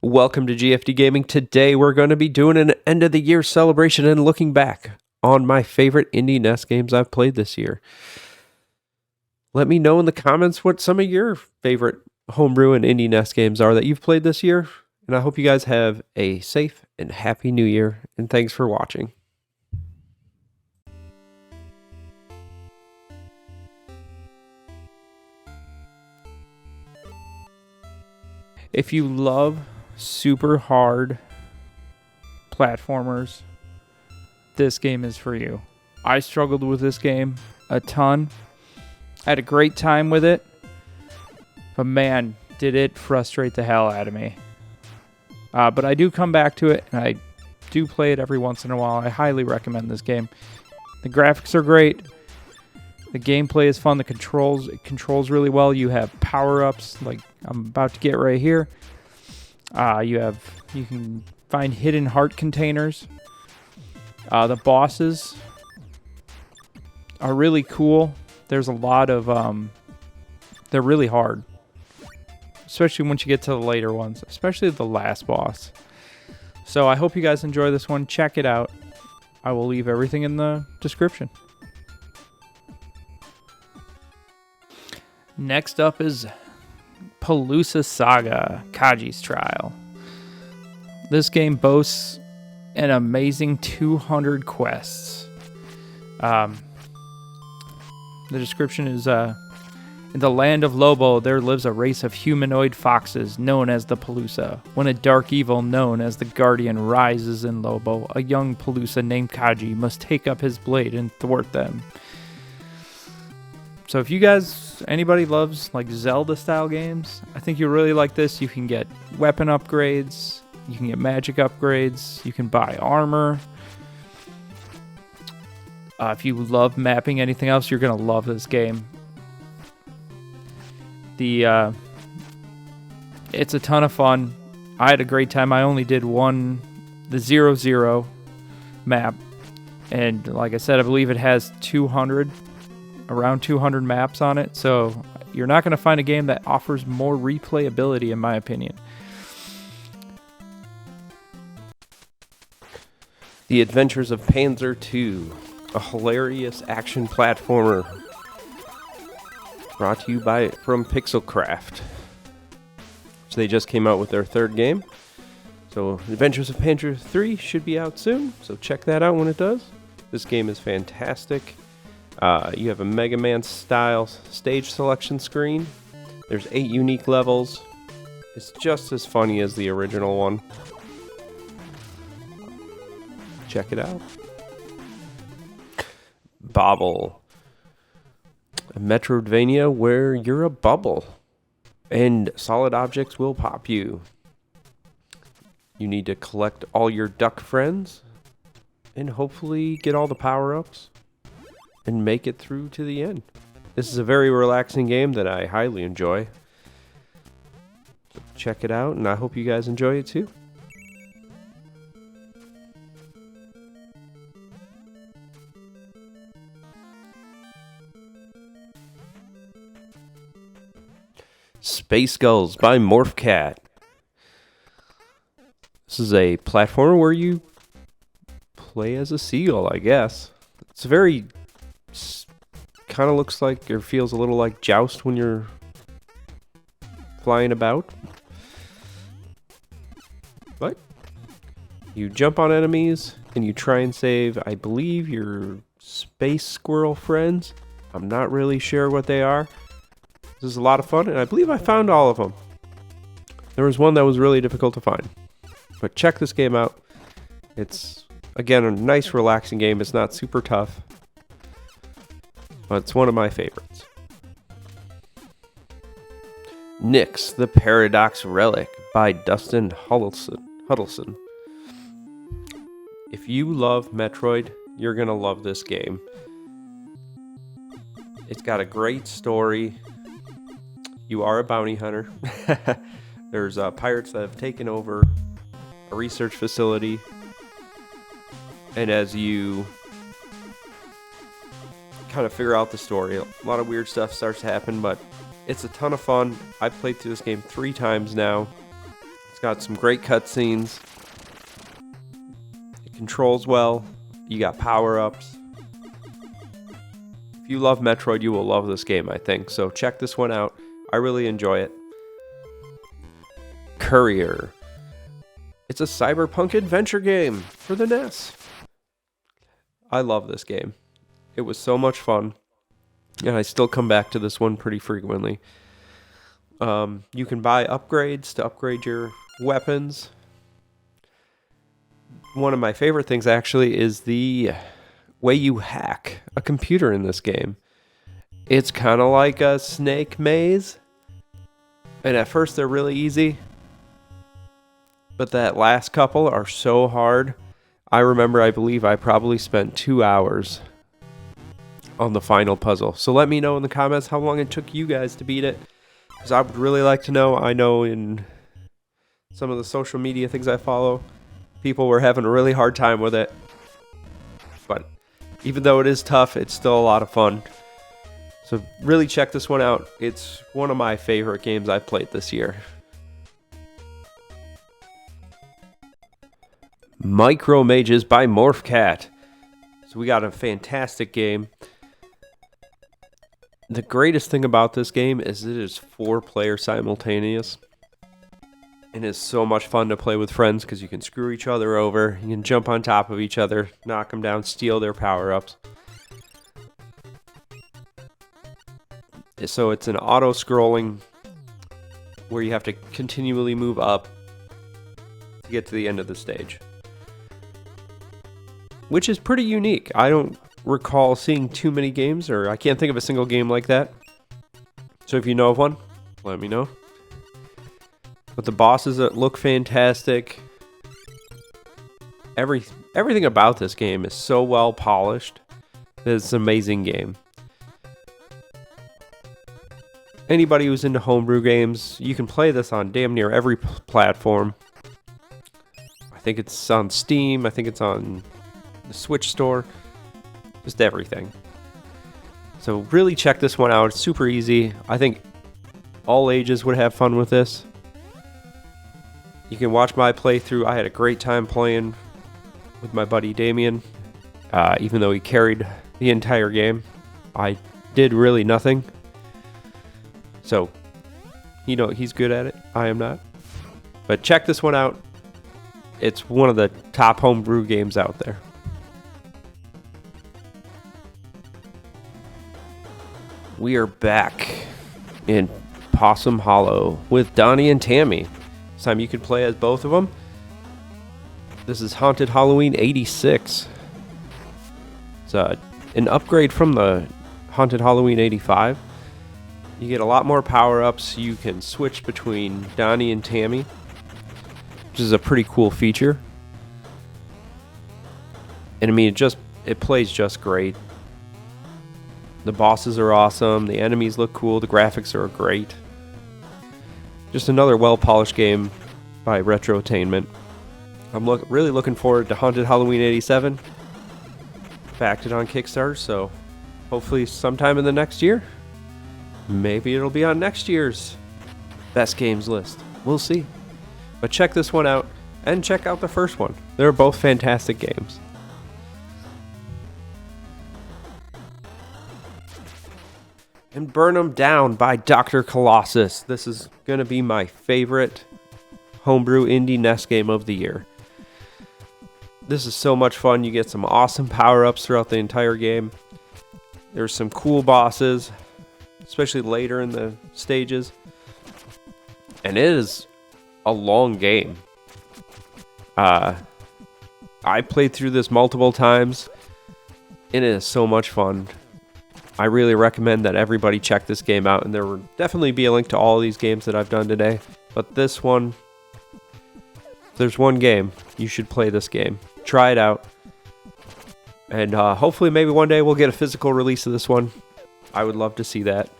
Welcome to GFD Gaming. Today we're going to be doing an end of the year celebration and looking back on my favorite Indie NES games I've played this year. Let me know in the comments what some of your favorite homebrew and Indie NES games are that you've played this year. And I hope you guys have a safe and happy new year. And thanks for watching. If you love super hard platformers, this game is for you. I struggled with this game a ton. I had a great time with it, but man, did it frustrate the hell out of me. But I do come back to it, and I do play it every once in a while. I highly recommend this game. The graphics are great. The gameplay is fun. It controls really well. You have power-ups like I'm about to get right here. You can find hidden heart containers. The bosses are really cool. There's a lot of they're really hard, especially once you get to the later ones, especially the last boss. So I hope you guys enjoy this one. Check it out. I will leave everything in the description. Next up is Paloa Saga, Kajis Trial. This game boasts an amazing 200 quests. The description is, in the land of Lobo, there lives a race of humanoid foxes known as the Pelusa. When a dark evil known as the Guardian rises in Lobo, a young Pelusa named Kaji must take up his blade and thwart them. So if you guys, anybody loves like Zelda style games, I think you'll really like this. You can get weapon upgrades, you can get magic upgrades, you can buy armor. If you love mapping anything else, you're going to love this game. It's a ton of fun. I had a great time. I only did the 0-0 map. And like I said, I believe it has around 200 maps on it, so you're not going to find a game that offers more replayability, in my opinion. The Adventures of Panzer 2, a hilarious action platformer, brought to you from Pixelcraft. So they just came out with their third game. So Adventures of Panzer 3 should be out soon, so check that out when it does. This game is fantastic. You have a Mega Man style stage selection screen. There's 8 unique levels. It's just as funny as the original one. Check it out. Bobble, a Metroidvania where you're a bubble and solid objects will pop you. You need to collect all your duck friends and hopefully get all the power-ups and make it through to the end. This is a very relaxing game that I highly enjoy. So check it out, and I hope you guys enjoy it too. Spacegulls by Morphcat. This is a platformer where you play as a seagull, I guess. It's very kind of looks like or feels a little like Joust when you're flying about. But you jump on enemies and you try and save, I believe, your space squirrel friends. I'm not really sure what they are. This is a lot of fun, and I believe I found all of them. There was one that was really difficult to find. But check this game out. It's, again, a nice, relaxing game. It's not super tough, but it's one of my favorites. Nyx, the Paradox Relic by Dustin Huddleston. If you love Metroid, you're going to love this game. It's got a great story. You are a bounty hunter. There's pirates that have taken over a research facility. And as you kind of figure out the story, a lot of weird stuff starts to happen, but it's a ton of fun. I've played through this game 3 times now. It's got some great cutscenes. It controls well. You got power-ups. If you love Metroid, you will love this game, I think. So check this one out. I really enjoy it. Courier. It's a cyberpunk adventure game for the NES. I love this game. It was so much fun. And I still come back to this one pretty frequently. You can buy upgrades to upgrade your weapons. One of my favorite things, actually, is the way you hack a computer in this game. It's kind of like a snake maze. And at first, they're really easy. But that last couple are so hard. I remember, I believe I probably spent 2 hours on the final puzzle. So let me know in the comments how long it took you guys to beat it. Because I would really like to know. I know in some of the social media things I follow, people were having a really hard time with it. But even though it is tough, it's still a lot of fun. So really check this one out. It's one of my favorite games I've played this year. Micro Mages by MorphCat. So we got a fantastic game. The greatest thing about this game is it is 4-player simultaneous. And it's so much fun to play with friends because you can screw each other over. You can jump on top of each other, knock them down, steal their power-ups. So it's an auto-scrolling where you have to continually move up to get to the end of the stage. Which is pretty unique. I don't recall seeing too many games, or I can't think of a single game like that. So if you know of one, let me know. But the bosses look fantastic. Everything about this game is so well polished that it's an amazing game. Anybody who's into homebrew games, you can play this on damn near every platform. I think it's on Steam. I think it's on the Switch store. Just everything. So really check this one out. It's super easy. I think all ages would have fun with this. You can watch my playthrough. I had a great time playing with my buddy Damien. Even though he carried the entire game, I did really nothing. So, you know, he's good at it. I am not. But check this one out. It's one of the top homebrew games out there. We are back in Possum Hollow with Donnie and Tammy. This time you can play as both of them. This is Haunted Halloween 86. It's an upgrade from the Haunted Halloween 85. You get a lot more power-ups. You can switch between Donnie and Tammy, which is a pretty cool feature. And I mean, it plays just great. The bosses are awesome. The enemies look cool. The graphics are great. Just another well-polished game by Retrotainment. I'm really looking forward to Haunted Halloween 87. Backed it on Kickstarter, so hopefully sometime in the next year. Maybe it'll be on next year's best games list. We'll see. But check this one out, and check out the first one. They're both fantastic games. And Burn 'Em Down by Dr. Colossus. This is going to be my favorite homebrew indie NES game of the year. This is so much fun. You get some awesome power-ups throughout the entire game. There's some cool bosses, especially later in the stages. And it is a long game. I played through this multiple times. It is so much fun. I really recommend that everybody check this game out, and there will definitely be a link to all of these games that I've done today. But this one, if there's one game, you should play this game. Try it out. And hopefully maybe one day we'll get a physical release of this one. I would love to see that.